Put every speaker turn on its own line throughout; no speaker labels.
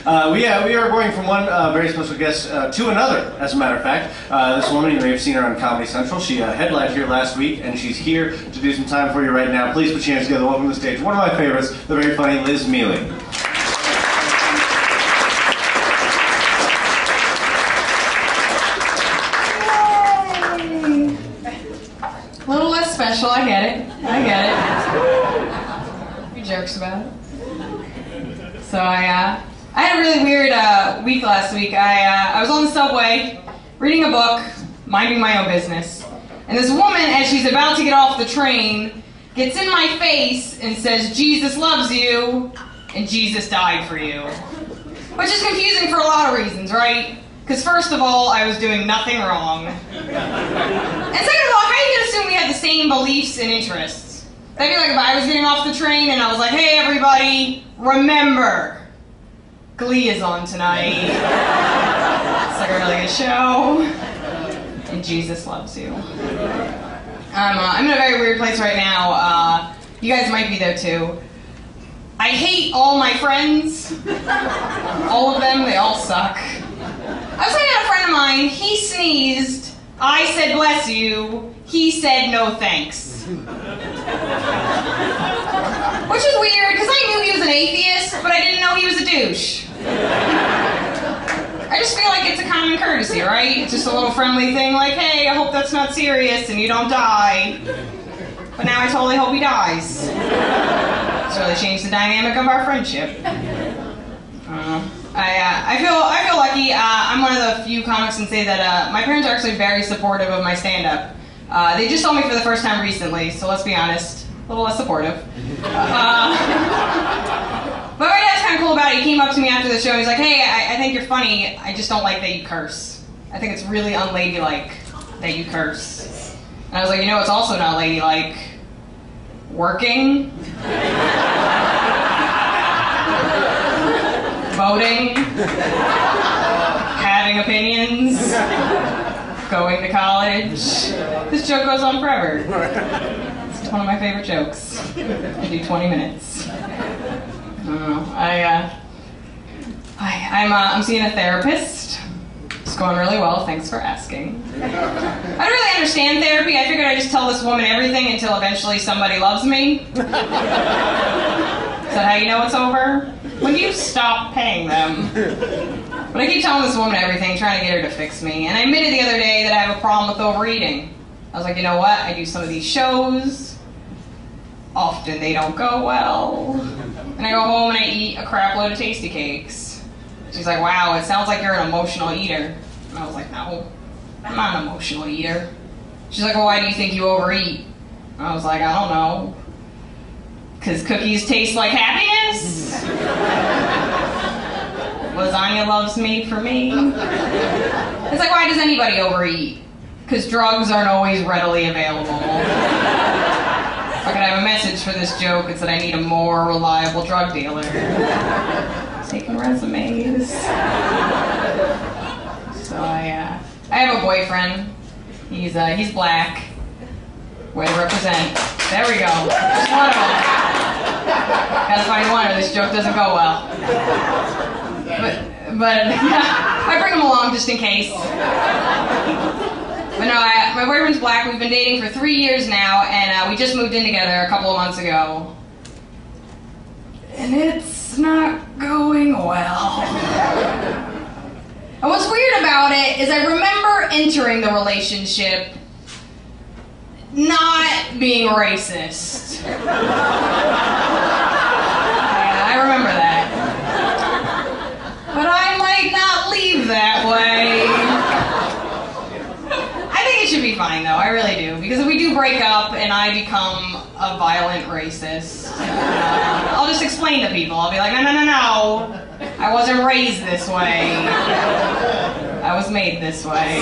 We are going from one very special guest to another, as a matter of fact. This woman, you may have seen her on Comedy Central. She headlined here last week, and she's here to do some time for you right now. Please put your hands together. Welcome to the stage. One of my favorites, the very funny Liz Miele.
A little less special, I get it. You jerks about it. So I had a really weird week last week. I was on the subway, reading a book, minding my own business, and this woman, as she's about to get off the train, gets in my face and says, "Jesus loves you, and Jesus died for you." Which is confusing for a lot of reasons, right? Because first of all, I was doing nothing wrong. And second of all, how are you going to assume we had the same beliefs and interests? That'd be like if I was getting off the train and I was like, "Hey everybody, remember, Glee is on tonight. It's like a really good show. And Jesus loves you." I'm in a very weird place right now. You guys might be there too. I hate all my friends. All of them, they all suck. I was talking to a friend of mine, he sneezed, I said bless you, he said no thanks. Which is weird, because I knew he was an atheist, but I didn't know he was a douche. I just feel like it's a common courtesy, right? It's just a little friendly thing like, hey, I hope that's not serious and you don't die. But now I totally hope he dies. It's really changed the dynamic of our friendship. I feel lucky. I'm one of the few comics can say that my parents are actually very supportive of my stand-up. They just saw me for the first time recently, so let's be honest, a little less supportive. But my dad's kind of cool about it. He came up to me after the show and he's like, "Hey, I think you're funny, I just don't like that you curse. I think it's really unladylike that you curse." And I was like, "You know what's also not ladylike? Working. Voting. Having opinions. Going to college." This joke goes on forever. It's one of my favorite jokes. I do 20 minutes. I don't know. I'm seeing a therapist. It's going really well, thanks for asking. I don't really understand therapy. I figured I'd just tell this woman everything until eventually somebody loves me. Is that how you know it's over? When you stop paying them. But I keep telling this woman everything, trying to get her to fix me. And I admitted the other day that I have a problem with overeating. I was like, you know what? I do some of these shows. Often they don't go well. And I go home and I eat a crap load of Tasty Cakes. She's like, "Wow, it sounds like you're an emotional eater." And I was like, "No, I'm not an emotional eater." She's like, "Well, why do you think you overeat?" And I was like, "I don't know. 'Cause cookies taste like happiness? Lasagna loves me for me?" It's like, why does anybody overeat? 'Cause drugs aren't always readily available. If I could have a message for this joke, it's that I need a more reliable drug dealer. Taking resumes. So I have a boyfriend. He's black. Way to represent. There we go. Just one of them. Gotta find one or this joke doesn't go well. But I bring him along just in case. But no, my boyfriend's black. We've been dating for 3 years now, and we just moved in together a couple of months ago. And it's not going well. And what's weird about it is I remember entering the relationship not being racist. Yeah, I remember that. But I might not leave that way. I think it should be fine though, I really do. Because if we do break up and I become a violent racist, I'll just explain to people. I'll be like, no. I wasn't raised this way. I was made this way.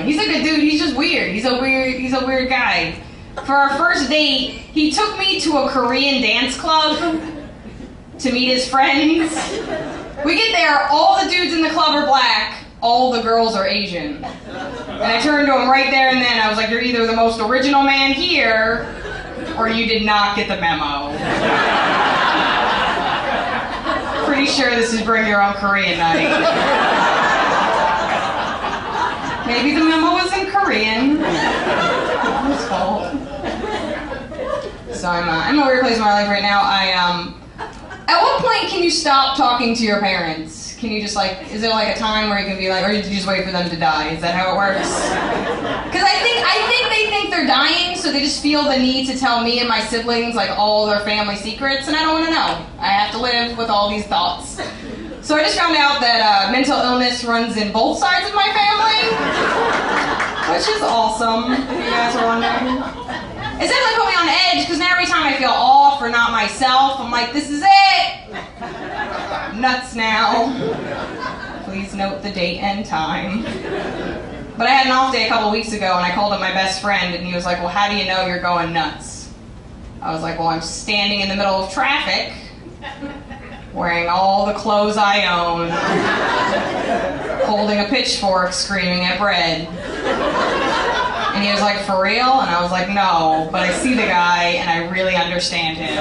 He's a good dude, he's just weird. He's a weird guy. For our first date, he took me to a Korean dance club to meet his friends. We get there, all the dudes in the club are black, all the girls are Asian. And I turned to him right there and then, I was like, "You're either the most original man here, or you did not get the memo." pretty sure this is bring your own Korean night. Maybe the memo was in Korean. Not his fault. So I'm in a weird place in my life right now. At what point can you stop talking to your parents? Can you just is there a time where you can be or do you just wait for them to die? Is that how it works? Because I think they think they're dying, so they just feel the need to tell me and my siblings all their family secrets, and I don't want to know. I have to live with all these thoughts. So I just found out that mental illness runs in both sides of my family, which is awesome, if you guys are wondering. It's definitely put me on edge, because now every time I feel off or not myself, I'm like, this is it! Nuts now. Please note the date and time. But I had an off day a couple weeks ago, and I called up my best friend, and he was like, well, how do you know you're going nuts? I was like, well, I'm standing in the middle of traffic, wearing all the clothes I own, holding a pitchfork, screaming at bread. And he was like, for real? And I was like, no, but I see the guy, and I really understand him.